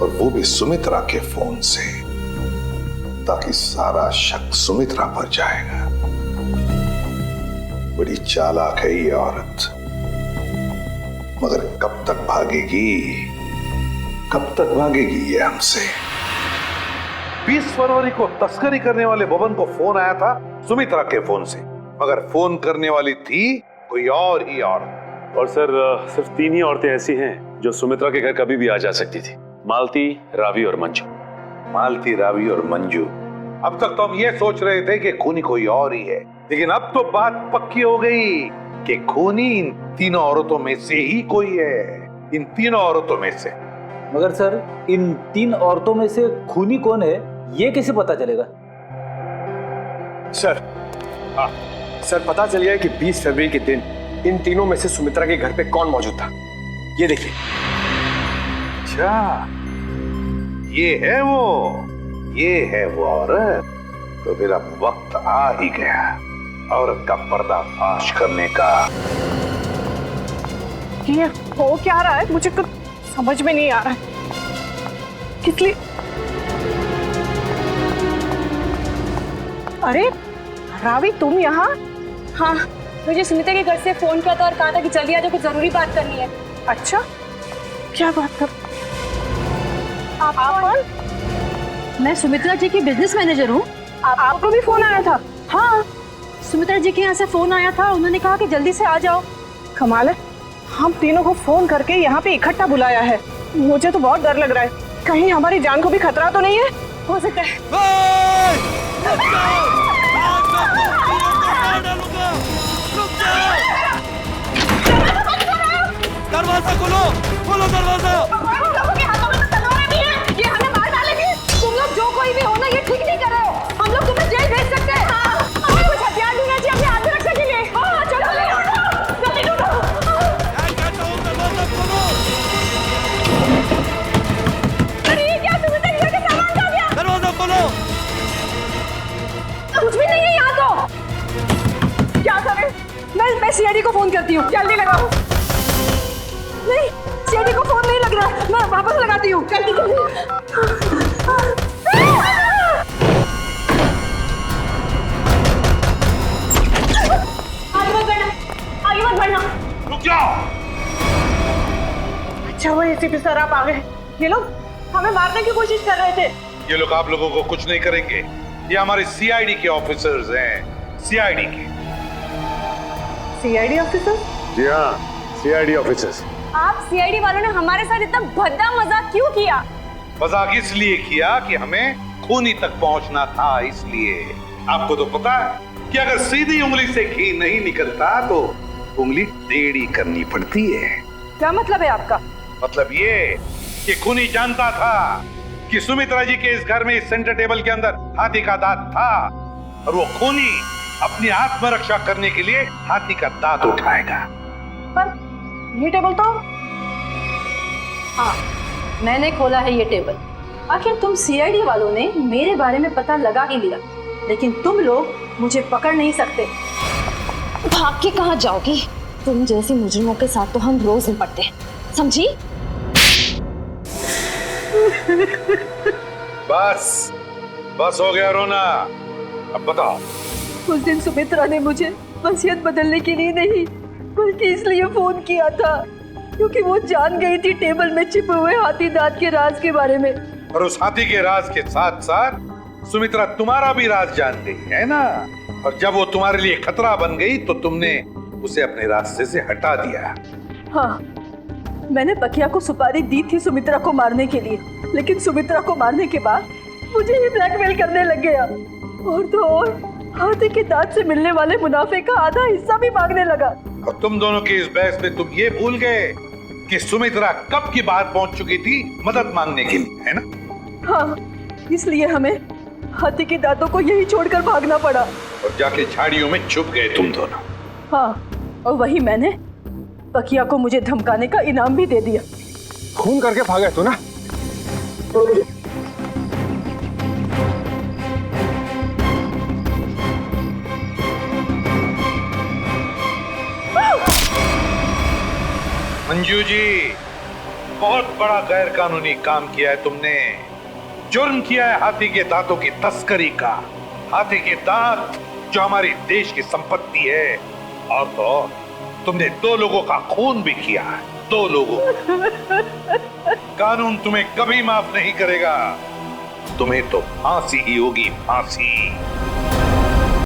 और वो भी सुमित्रा के फोन से, ताकि सारा शक सुमित्रा पर जाएगा। बड़ी चालाक है ये औरत, मगर कब तक भागेगी ये हमसे। 20 फरवरी को तस्करी करने वाले बबन को फोन आया था सुमित्रा के फोन से, मगर फोन करने वाली थी कोई और ही औरत। और सर सिर्फ 3 ही औरतें ऐसी हैं जो सुमित्रा के घर कभी भी आ जा सकती थी, मालती, रावी और मंजू। मालती, रावी और मंजू। अब तक तो हम ये सोच रहे थे कि खूनी कोई और ही है, लेकिन अब तो बात पक्की हो गई कि खूनी इन तीनों औरतों में से ही कोई है, इन तीनों औरतों में से। मगर सर, इन 3 औरतों में से खूनी कौन है ये कैसे पता चलेगा? सर, सर पता चल गया कि 20 फरवरी के दिन इन तीनों में से सुमित्रा के घर पे कौन मौजूद था। ये देखिए। अच्छा, ये है वो औरत। तो फिर अब वक्त आ ही गया औरत का पर्दाफाश करने का। ये हो क्या रहा है, मुझे कुछ समझ में नहीं आ रहा है। किस लिए? अरे रावी, तुम यहाँ? हाँ, मुझे सुमित्रा के घर से फोन किया था और कहा था कि जल्दी आ जाओ, कुछ जरूरी बात करनी है। अच्छा, क्या बात कर? आप कौन? मैं सुमित्रा जी की बिजनेस मैनेजर हूँ। आपको भी फोन आया था? हाँ, सुमित्रा जी के यहाँ से फोन आया था, उन्होंने कहा कि जल्दी से आ जाओ। कमाल है, हम तीनों को फोन करके यहाँ पे इकट्ठा बुलाया है। मुझे तो बहुत डर लग रहा है, कहीं हमारी जान को भी खतरा तो नहीं है। हो सकता है दरवाजा खोलो, खोलो दरवाजा। ये हमें मार डालेंगे। तुम लोग जो कोई भी हो ना, ये ठीक नहीं कर रहे हो। हम लोग तुम्हें जेल भेज सकते हैं। हमें कुछ हथियार देना चाहिए अपनी आत्मरक्षा के लिए। हाँ, चलो जल्दी ढूंढो। अरे ये क्या, तुम्हें तो घर के सामान खा गया। दरवाजा खोलो। कुछ भी नहीं है यहाँ तो। क्या करें? मैं सीआईडी को फोन करती हूँ, जल्दी लगाओ। नहीं, सीआईडी को फोन नहीं लग रहा, मैं वापस लगाती हूँ। जल्दी जल्दी। आगे मत बढ़ना, आगे मत बढ़ना। रुक जाओ। अच्छा हुआ एसीपी सर आप आ गए। ये लोग हमें मारने की कोशिश कर रहे थे। ये लोग आप लोगों को कुछ नहीं करेंगे, ये हमारे सीआईडी के ऑफिसर्स हैं, सीआईडी के। CID officer? जी हाँ, सीआईडी ऑफिसर्स। आप सीआईडी वालों ने हमारे साथ इतना भद्दा मजाक क्यों किया? मजाक इसलिए किया कि हमें खूनी तक पहुंचना था, इसलिए। आपको तो पता है कि अगर सीधी उंगली से घी नहीं निकलता तो उंगली टेढ़ी करनी पड़ती है। क्या मतलब है आपका? मतलब ये कि खूनी जानता था कि सुमित्रा जी के इस घर में, इस सेंटर टेबल के अंदर हाथी का दांत था, और वो खूनी अपनी आत्मरक्षा करने के लिए हाथी का दांत उठाएगा। पर ये टेबल तो... हाँ, मैंने खोला है ये टेबल। आखिर तुम सीआईडी वालों ने मेरे बारे में पता लगा ही लिया, लेकिन तुम लोग मुझे पकड़ नहीं सकते। भाग के कहाँ जाओगी? तुम जैसे मुजरिमों के साथ तो हम रोज निपटते हैं, समझी? बस बस हो गया रोना, अब बताओ। उस दिन सुमित्रा ने मुझे वसीयत बदलने के लिए नहीं, बल्कि इसलिए फोन किया था क्योंकि वो जान गई थी टेबल में छिपे हुए हाथी दांत के राज के बारे में। और उस हाथी के राज के साथ साथ सुमित्रा तुम्हारा भी राज जान गई है ना, और जब वो तुम्हारे लिए खतरा बन गई तो तुमने उसे अपने रास्ते से हटा दिया। हाँ, मैंने बकिया को सुपारी दी थी सुमित्रा को मारने के लिए, लेकिन सुमित्रा को मारने के बाद मुझे ही ब्लैकमेल करने लग गया, और तो और हाथी के दांत से मिलने वाले मुनाफे का आधा हिस्सा भी मांगने लगा। और तुम दोनों की इस बहस में तुम ये भूल गए कि सुमित्रा कब की बात पहुंच चुकी थी मदद मांगने के लिए, है ना? हाँ, इसलिए हमें हाथी के दांतों को यही छोड़कर भागना पड़ा और जाके झाड़ियों में छुप गए तुम दोनों। हाँ, और वही मैंने बकिया को मुझे धमकाने का इनाम भी दे दिया। खून करके भागा तू ना? मंजू जी, बहुत बड़ा गैर कानूनी काम किया है तुमने। जुर्म किया है हाथी के दांतों की तस्करी का। हाथी के दांत जो हमारी देश की संपत्ति है, और तो तुमने 2 लोगों का खून भी किया है, 2 लोगों। कानून तुम्हें कभी माफ नहीं करेगा, तुम्हें तो फांसी ही होगी, फांसी।